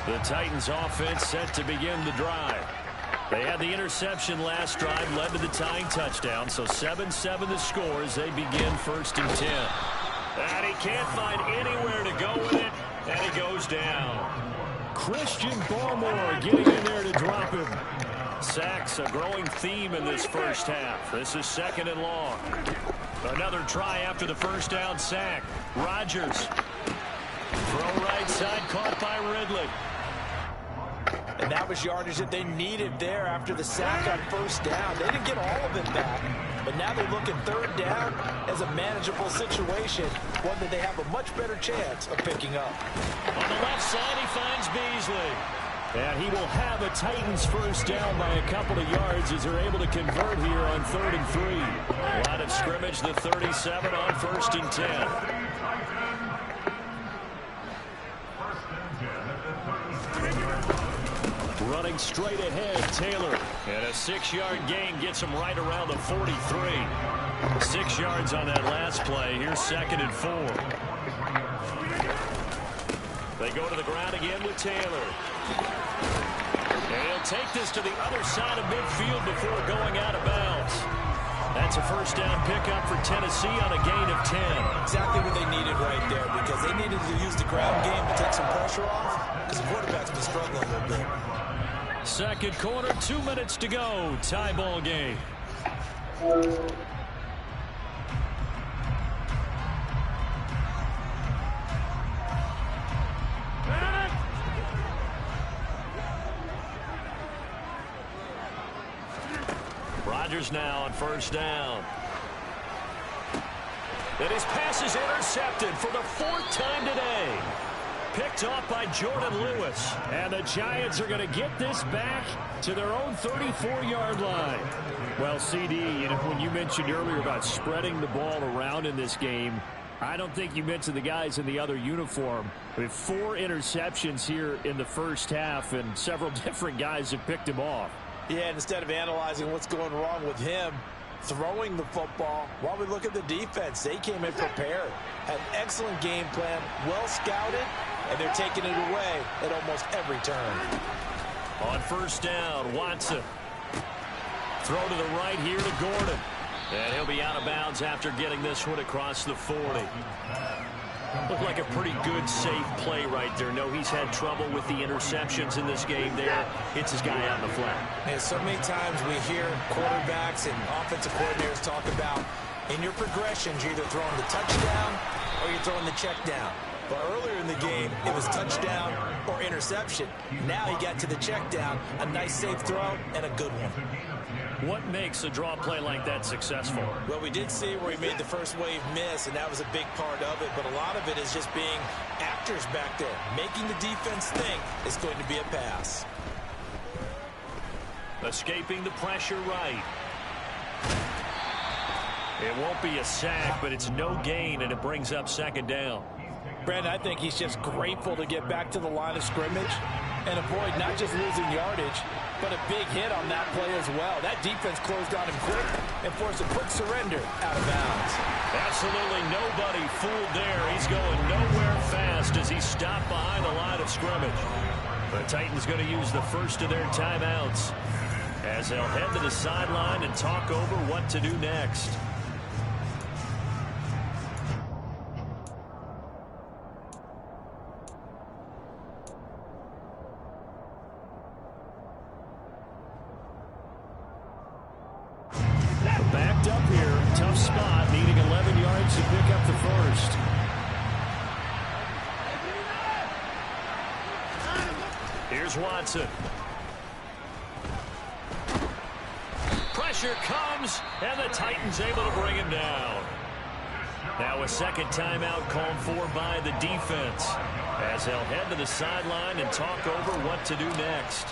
The Titans offense set to begin the drive. They had the interception last drive, led to the tying touchdown, so 7-7 the score as they begin 1st and 10. And he can't find anywhere to go with it, and he goes down. Christian Barmore getting in there to drop him. Sacks, a growing theme in this first half. This is 2nd and long. Another try after the first down sack. Rodgers. Throw right side, caught by Ridley. And that was yardage that they needed there after the sack on 1st down. They didn't get all of it back, but now they're looking 3rd down as a manageable situation, one that they have a much better chance of picking up. On the left side, he finds Beasley. And he will have a Titans 1st down by a couple of yards as they're able to convert here on 3rd and 3. Line of scrimmage, the 37 on 1st and 10. Running straight ahead, Taylor. And a 6-yard gain gets him right around the 43. 6 yards on that last play. Here's 2nd and 4. They go to the ground again with Taylor. And he'll take this to the other side of midfield before going out of bounds. That's a 1st down pickup for Tennessee on a gain of 10. Exactly what they needed right there, because they needed to use the ground game to take some pressure off, because the quarterback's been struggling a little bit. 2nd quarter, 2 minutes to go. Tie ball game. Rodgers now on 1st down. And his pass is intercepted for the 4th time today. Picked off by Jordan Lewis. And the Giants are going to get this back to their own 34-yard line. Well, CD, when you mentioned earlier about spreading the ball around in this game, I don't think you mentioned the guys in the other uniform. We have 4 interceptions here in the first half, and several different guys have picked him off. Yeah, and instead of analyzing what's going wrong with him throwing the football, while we look at the defense, they came in prepared. Had an excellent game plan, well scouted, and they're taking it away at almost every turn. On 1st down, Watson. Throw to the right here to Gordon. And he'll be out of bounds after getting this one across the 40. Looked like a pretty good, safe play right there. No, he's had trouble with the interceptions in this game there. Hits his guy out in the flat. And so many times we hear quarterbacks and offensive coordinators talk about in your progressions, you're either throwing the touchdown or you're throwing the check down. But earlier in the game, it was touchdown or interception. Now he got to the check down, a nice safe throw, and a good one. What makes a draw play like that successful? Well, we did see where he made the first wave miss, and that was a big part of it. But a lot of it is just being actors back there, making the defense think it's going to be a pass. Escaping the pressure right. It won't be a sack, but it's no gain, and it brings up 2nd down. Brandon, I think he's just grateful to get back to the line of scrimmage and avoid not just losing yardage, but a big hit on that play as well. That defense closed on him quick and forced a quick surrender out of bounds. Absolutely nobody fooled there. He's going nowhere fast as he stopped behind the line of scrimmage. The Titans going to use the first of their timeouts as they'll head to the sideline and talk over what to do next. Backed up here, tough spot, needing 11 yards to pick up the first. Here's Watson. Pressure comes, and the Titans able to bring him down. Now a 2nd timeout called for by the defense as they'll head to the sideline and talk over what to do next.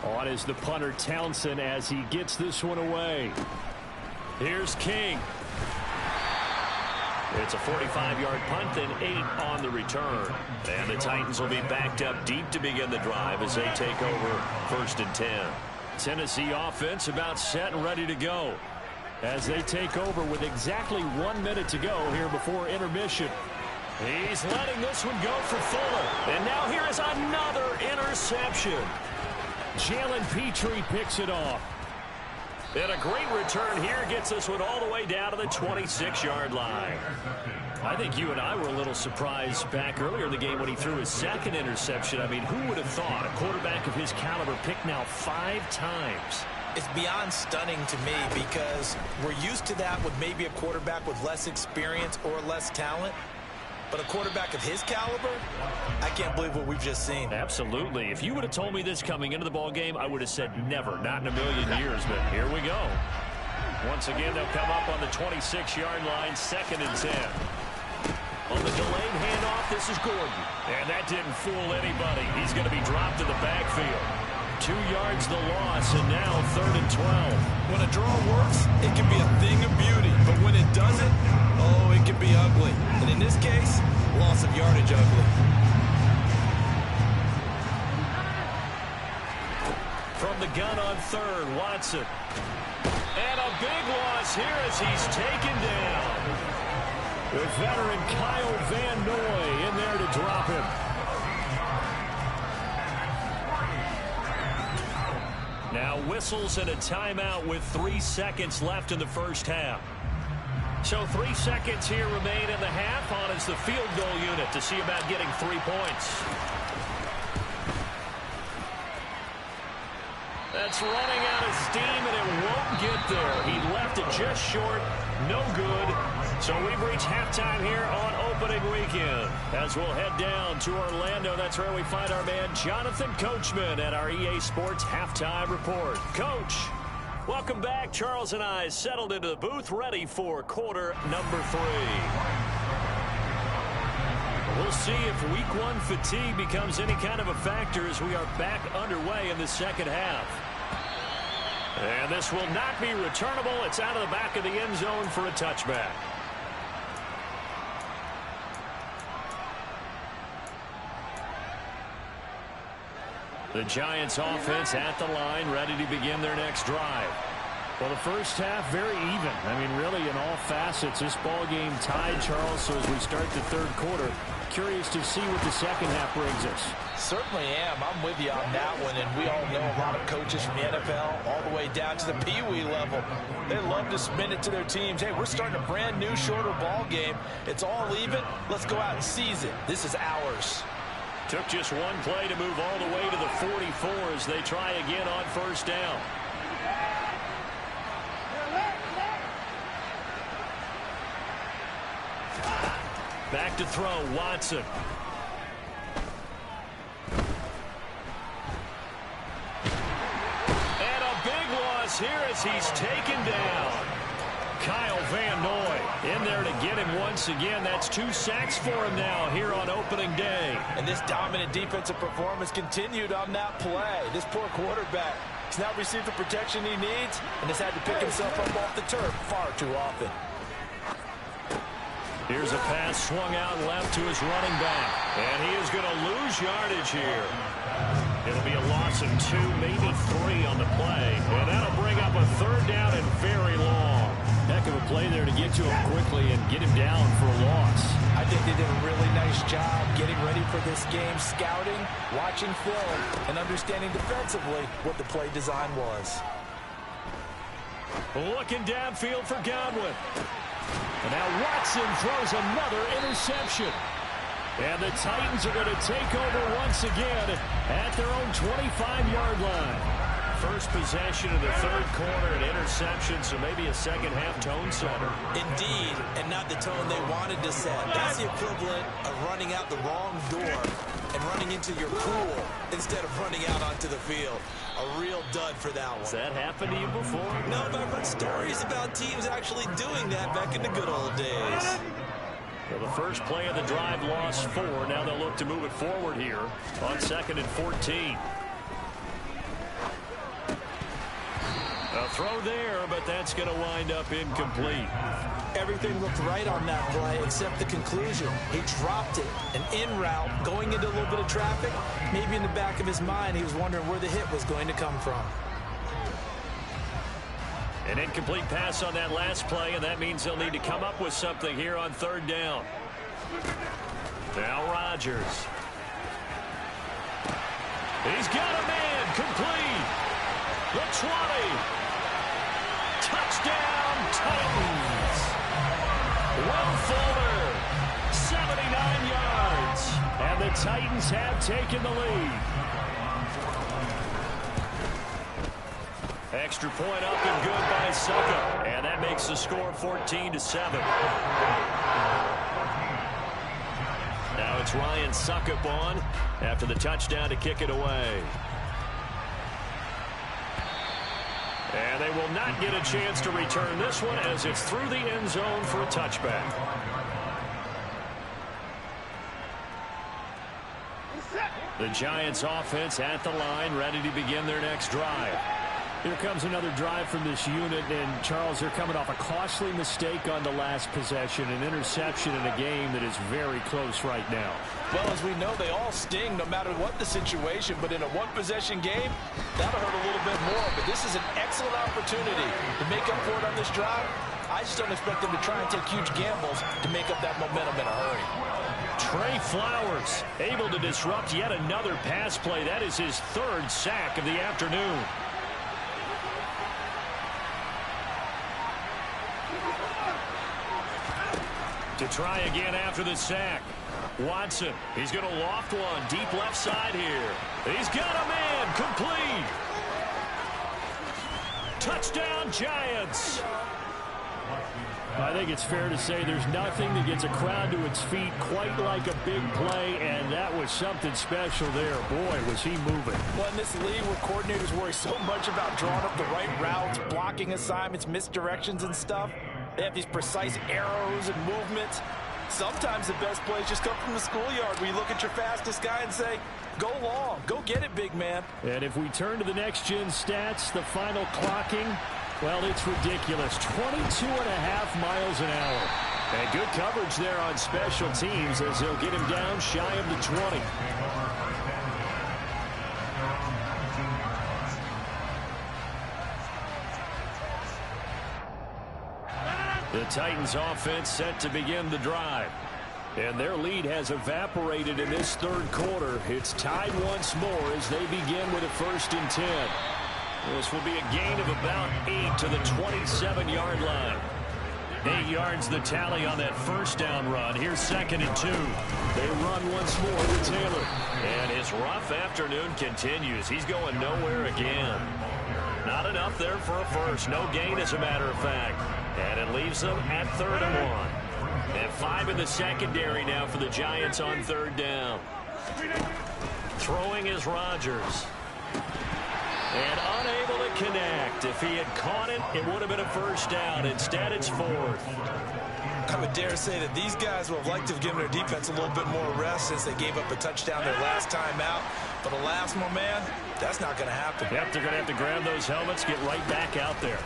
On is the punter Townsend as he gets this one away. Here's King. It's a 45-yard punt and 8 on the return. And the Titans will be backed up deep to begin the drive as they take over 1st and 10. Tennessee offense about set and ready to go as they take over with exactly 1 minute to go here before intermission. He's letting this one go for Fuller. And now here is another interception. Jalen Petrie picks it off. And a great return here gets this one all the way down to the 26-yard line. I think you and I were a little surprised back earlier in the game when he threw his second interception. I mean, who would have thought a quarterback of his caliber picked now 5 times? It's beyond stunning to me because we're used to that with maybe a quarterback with less experience or less talent. But a quarterback of his caliber, I can't believe what we've just seen. Absolutely. If you would have told me this coming into the ball game, I would have said never, not in a million years. But here we go. Once again, they'll come up on the 26-yard line, 2nd and 10. On the delayed handoff, this is Gordon. And that didn't fool anybody. He's going to be dropped in the backfield. 2 yards the loss, and now 3rd and 12. When a draw works, it can be a thing of beauty. But when it doesn't, oh, it can be ugly. And in this case, loss of yardage ugly. From the gun on 3rd, Watson. And a big loss here as he's taken down. The veteran Kyle Van Noy in there to drop him. Now whistles and a timeout with 3 seconds left in the first half. So 3 seconds here remain in the half on as the field goal unit to see about getting 3 points. That's running out of steam, and it won't get there. He left it just short. No good. So we've reached halftime here on opening weekend. As we'll head down to Orlando, that's where we find our man Jonathan Coachman at our EA Sports Halftime Report. Coach, welcome back. Charles and I settled into the booth, ready for quarter number 3. We'll see if week 1 fatigue becomes any kind of a factor as we are back underway in the second half. And this will not be returnable. It's out of the back of the end zone for a touchback. The Giants offense at the line, ready to begin their next drive. Well, the first half, very even. I mean, really, in all facets, this ball game tied, Charles. So as we start the 3rd quarter, curious to see what the second half brings us. Certainly am. I'm with you on that one, and we all know a lot of coaches from the NFL all the way down to the Pee-wee level. They love to spin it to their teams. Hey, we're starting a brand new, shorter ball game. It's all even. Let's go out and seize it. This is ours. Took just one play to move all the way to the 44 as they try again on 1st down. Back to throw, Watson. And a big loss here as he's taken down. Kyle Van Noy in there to get him once again. That's 2 sacks for him now here on opening day. And this dominant defensive performance continued on that play. This poor quarterback has now received the protection he needs and has had to pick himself up off the turf far too often. Here's a pass swung out left to his running back. And he is going to lose yardage here. It'll be a loss of 2, maybe 3 on the play. And that'll bring up a 3rd down and very long. Heck of a play there to get to him quickly and get him down for a loss. I think they did a really nice job getting ready for this game, scouting, watching film, and understanding defensively what the play design was. Looking downfield for Godwin. And now Watson throws another interception. And the Titans are going to take over once again at their own 25-yard line. First possession of the 3rd quarter, an interception, so maybe a second-half tone setter. Indeed, and not the tone they wanted to set. That's the equivalent of running out the wrong door and running into your pool instead of running out onto the field. A real dud for that one. Has that happened to you before? No, but I've heard stories about teams actually doing that back in the good old days. Well, the first play of the drive lost 4. Now they'll look to move it forward here on 2nd and 14. A throw there, but that's going to wind up incomplete. Everything looked right on that play except the conclusion. He dropped it, an in route, going into a little bit of traffic. Maybe in the back of his mind, he was wondering where the hit was going to come from. An incomplete pass on that last play, and that means they'll need to come up with something here on 3rd down. Now Rodgers. He's got a man complete. The 20. Touchdown Titans. Will Fuller, 79 yards. And the Titans have taken the lead. Extra point up and good by Suckup. And that makes the score 14-7. Now it's Ryan Suckup on after the touchdown to kick it away. And they will not get a chance to return this one as it's through the end zone for a touchback. The Giants offense at the line, ready to begin their next drive. Here comes another drive from this unit, and Charles, they're coming off a costly mistake on the last possession, an interception in a game that is very close right now. Well, as we know, they all sting no matter what the situation, but in a one-possession game, that'll hurt a little bit more. But this is an excellent opportunity to make up for it on this drive. I just don't expect them to try and take huge gambles to make up that momentum in a hurry. Trey Flowers able to disrupt yet another pass play. That is his third sack of the afternoon. To try again after the sack. Watson, he's going to loft one deep left side here. He's got a man complete. Touchdown Giants. I think it's fair to say there's nothing that gets a crowd to its feet quite like a big play, and that was something special there. Boy, was he moving. Well, in this league where coordinators worry so much about drawing up the right routes, blocking assignments, misdirections and stuff, they have these precise arrows and movements. Sometimes the best plays just come from the schoolyard where you look at your fastest guy and say, go long, go get it, big man. And if we turn to the next-gen stats, the final clocking, well, it's ridiculous. 22.5 miles an hour. And good coverage there on special teams as they'll get him down shy of the 20. The Titans offense set to begin the drive. And their lead has evaporated in this third quarter. It's tied once more as they begin with a 1st and 10. This will be a gain of about 8 to the 27-yard line. 8 yards the tally on that first down run. Here's 2nd and 2. They run once more with Taylor. And his rough afternoon continues. He's going nowhere again. Not enough there for a first. No gain, as a matter of fact. And it leaves them at 3rd and 1. And 5 in the secondary now for the Giants on 3rd down. Throwing is Rodgers. And unable to connect. If he had caught it, it would have been a 1st down. Instead, it's 4th. I would dare say that these guys would have liked to have given their defense a little bit more rest since they gave up a touchdown their last time out. But alas, my man, that's not going to happen. Yep, they're going to have to grab those helmets, get right back out there.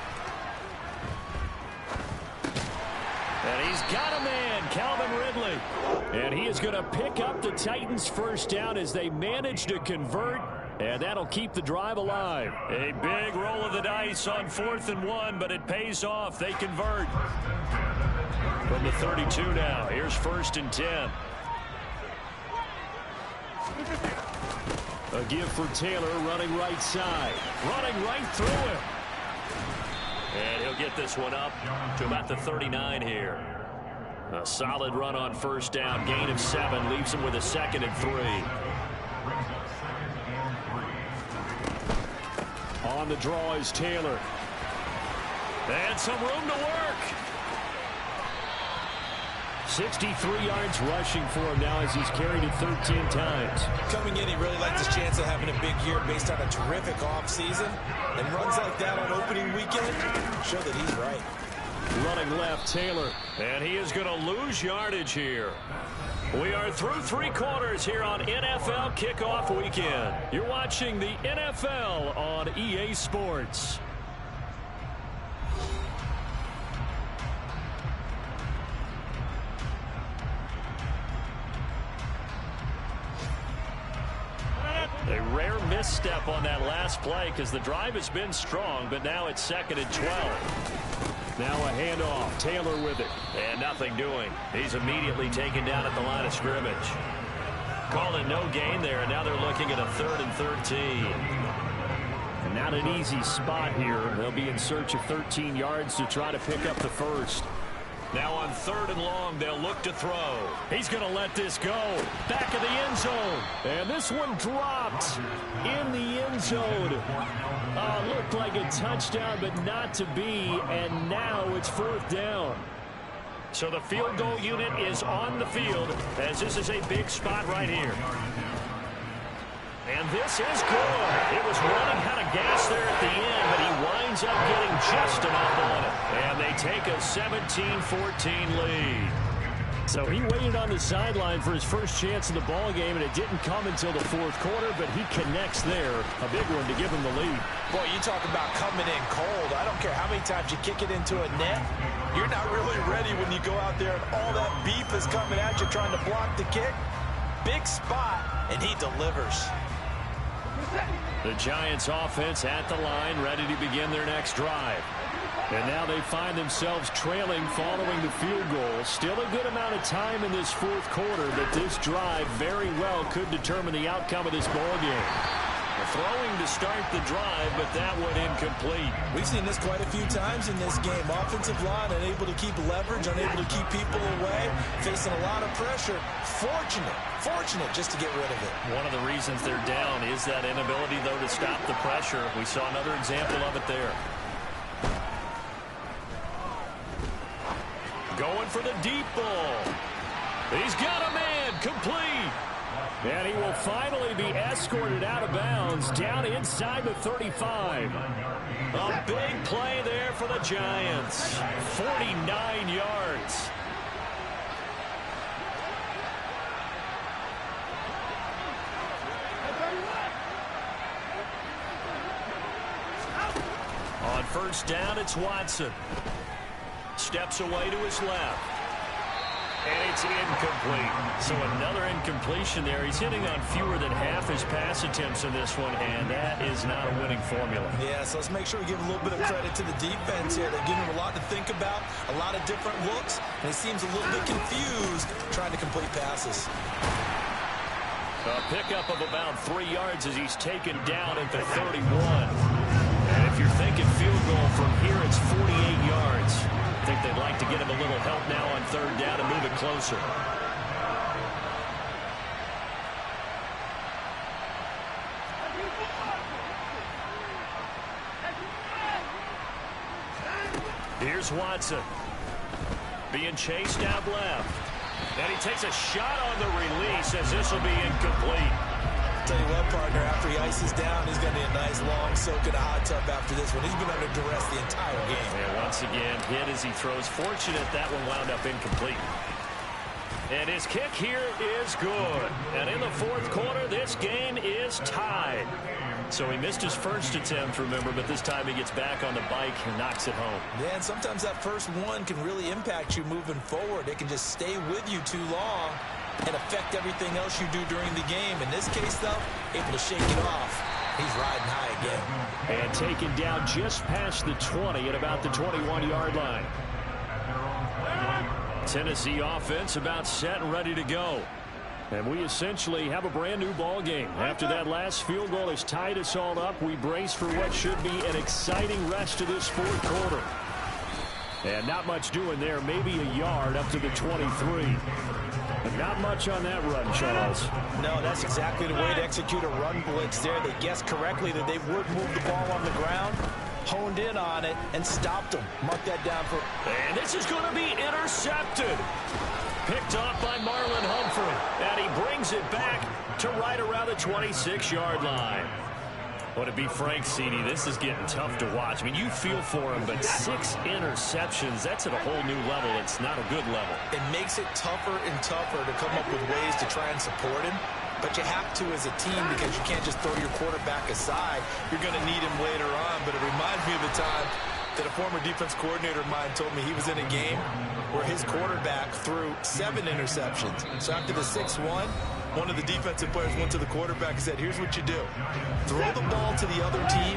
And he's got a man, Calvin Ridley. And he is going to pick up the Titans' 1st down as they manage to convert. And that'll keep the drive alive. A big roll of the dice on 4th and 1, but it pays off. They convert. From the 32 now, here's 1st and 10. A give for Taylor running right side. Running right through him. And he'll get this one up to about the 39 here. A solid run on 1st down. Gain of 7 leaves him with a 2nd and 3. On the draw is Taylor. And some room to work. 63 yards rushing for him now as he's carried it 13 times. Coming in, he really liked his chance of having a big year based on a terrific offseason. And runs like that on opening weekend show that he's right. Running left, Taylor. And he is going to lose yardage here. We are through 3 quarters here on NFL Kickoff Weekend. You're watching the NFL on EA Sports. A rare misstep on that last play because the drive has been strong, but now it's 2nd and 12. Now a handoff. Taylor with it. And nothing doing. He's immediately taken down at the line of scrimmage. Calling no gain there, and now they're looking at a 3rd and 13. Not an easy spot here. They'll be in search of 13 yards to try to pick up the first. Now on 3rd and long, they'll look to throw. He's going to let this go. Back of the end zone. And this one dropped in the end zone. Looked like a touchdown, but not to be. And now it's 4th down. So the field goal unit is on the field, as this is a big spot right here. And this is good. It was running out of gas there at the end, but he winds up getting just enough on it. And they take a 17-14 lead. So he waited on the sideline for his first chance in the ball game, and it didn't come until the 4th quarter, but he connects there. A big one to give him the lead. Boy, you talk about coming in cold. I don't care how many times you kick it into a net. You're not really ready when you go out there and all that beef is coming at you trying to block the kick. Big spot, and he delivers. The Giants offense at the line, ready to begin their next drive. And now they find themselves trailing following the field goal. Still a good amount of time in this 4th quarter, but this drive very well could determine the outcome of this ball game. Throwing to start the drive, but that one incomplete. We've seen this quite a few times in this game. Offensive line unable to keep leverage, unable to keep people away, facing a lot of pressure. Fortunate just to get rid of it. One of the reasons they're down is that inability, though, to stop the pressure. We saw another example of it there. Going for the deep ball. He's got a man, complete. And he will finally be escorted out of bounds down inside the 35. A big play there for the Giants. 49 yards. On 1st down, it's Watson. Steps away to his left. And it's incomplete. So another incompletion there. He's hitting on fewer than half his pass attempts in this one, and that is not a winning formula. Yeah, so let's make sure we give a little bit of credit to the defense here. They've given him a lot to think about, a lot of different looks, and he seems a little bit confused trying to complete passes. A pickup of about 3 yards as he's taken down at the 31. And if you're thinking field goal from here, it's 48 yards. I think they'd like to get him a little help now on 3rd down and move it closer. Here's Watson. Being chased out left. And he takes a shot on the release as this will be incomplete. Tell you what, partner, after he ices down, he's going to need a nice long soak in a hot tub after this one. He's been under duress the entire game. And once again, hit as he throws. Fortunate that one wound up incomplete. And his kick here is good. And in the 4th quarter, this game is tied. So he missed his first attempt, remember, but this time he gets back on the bike and knocks it home. Yeah, and sometimes that first one can really impact you moving forward. It can just stay with you too long and affect everything else you do during the game. In this case, though, able to shake it off. He's riding high again. And taken down just past the 20 at about the 21-yard line. Tennessee offense about set and ready to go. And we essentially have a brand new ball game. After that last field goal has tied us all up, we brace for what should be an exciting rest of this 4th quarter. And not much doing there, maybe a yard up to the 23. But not much on that run, Charles. No, that's exactly the way to execute a run blitz there. They guessed correctly that they would move the ball on the ground, honed in on it, and stopped them. Mark that down for... And this is going to be intercepted. Picked off by Marlon Humphrey. And he brings it back to right around the 26-yard line. Would it be Frank Seedy? This is getting tough to watch. I mean, you feel for him, but 6 interceptions, that's at a whole new level. It's not a good level. It makes it tougher and tougher to come up with ways to try and support him. But you have to as a team because you can't just throw your quarterback aside. You're going to need him later on. But it reminds me of the time that a former defense coordinator of mine told me he was in a game where his quarterback threw 7 interceptions. So after the 6-1, one of the defensive players went to the quarterback and said, here's what you do. Throw the ball to the other team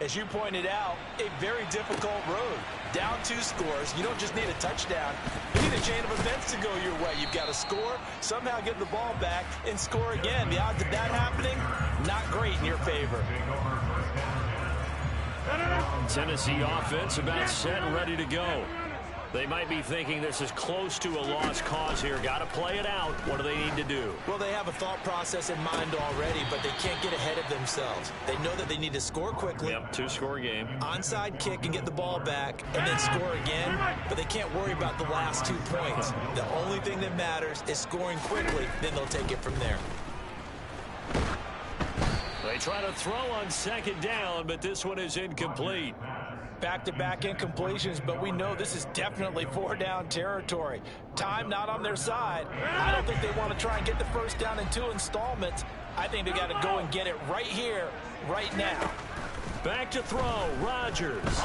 As you pointed out, a very difficult road. Down 2 scores. You don't just need a touchdown. You need a chain of events to go your way. You've got to score, somehow get the ball back, and score again. The odds of that happening, not great in your favor. Tennessee offense about set and ready to go. They might be thinking this is close to a lost cause here. Got to play it out. What do they need to do? Well, they have a thought process in mind already, but they can't get ahead of themselves. They know that they need to score quickly. Yep, 2-score game. Onside kick and get the ball back, and then score again, but they can't worry about the last 2 points. The only thing that matters is scoring quickly, then they'll take it from there. They try to throw on 2nd down, but this one is incomplete. Back-to-back incompletions, but we know this is definitely 4-down territory. Time not on their side. I don't think they want to try and get the first down in 2 installments. I think they got to go and get it right here, right now. Back to throw, Rodgers.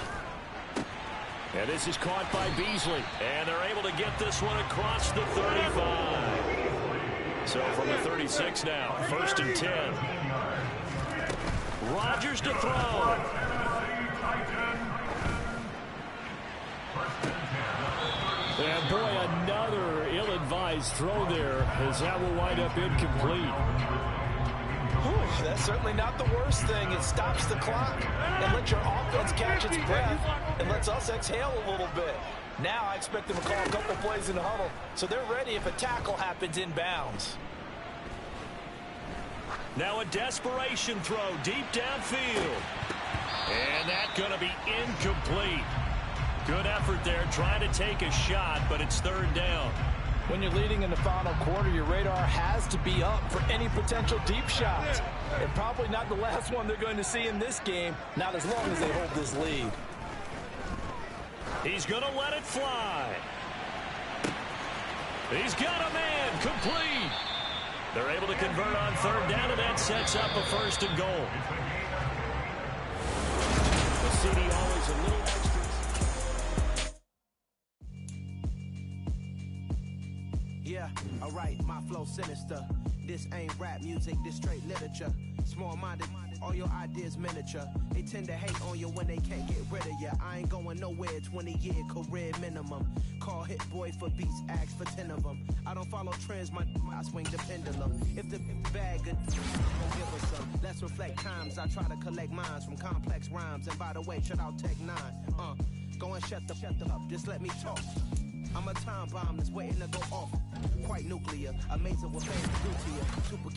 And this is caught by Beasley. And they're able to get this one across the 35. So from the 36 now, 1st and 10. Rodgers to throw. And boy, another ill-advised throw there, as that will wind up incomplete. Whew, that's certainly not the worst thing. It stops the clock and lets your offense catch its breath and lets us exhale a little bit. Now I expect them to call a couple plays in the huddle, so they're ready if a tackle happens inbounds. Now a desperation throw deep downfield. And that's going to be incomplete. Good effort there, trying to take a shot, but it's 3rd down. When you're leading in the final quarter, your radar has to be up for any potential deep shots. And probably not the last one they're going to see in this game, not as long as they hold this lead. He's going to let it fly. He's got a man, complete. They're able to convert on 3rd down, and that sets up a 1st and goal. The CD always a little extra. Yeah, alright, my flow sinister. This ain't rap music, this straight literature. Small-minded, all your ideas miniature. They tend to hate on you when they can't get rid of you. I ain't going nowhere, 20-year career minimum. Call Hit Boy for beats, ask for 10 of them. I don't follow trends, I swing the pendulum. If the bag good, don't give us some. Let's reflect times, I try to collect minds from complex rhymes. And by the way, shut out Tech 9. Go and shut the up, just let me talk. I'm a time bomb that's waiting to go off. Quite nuclear, amazing what fans do to you. Super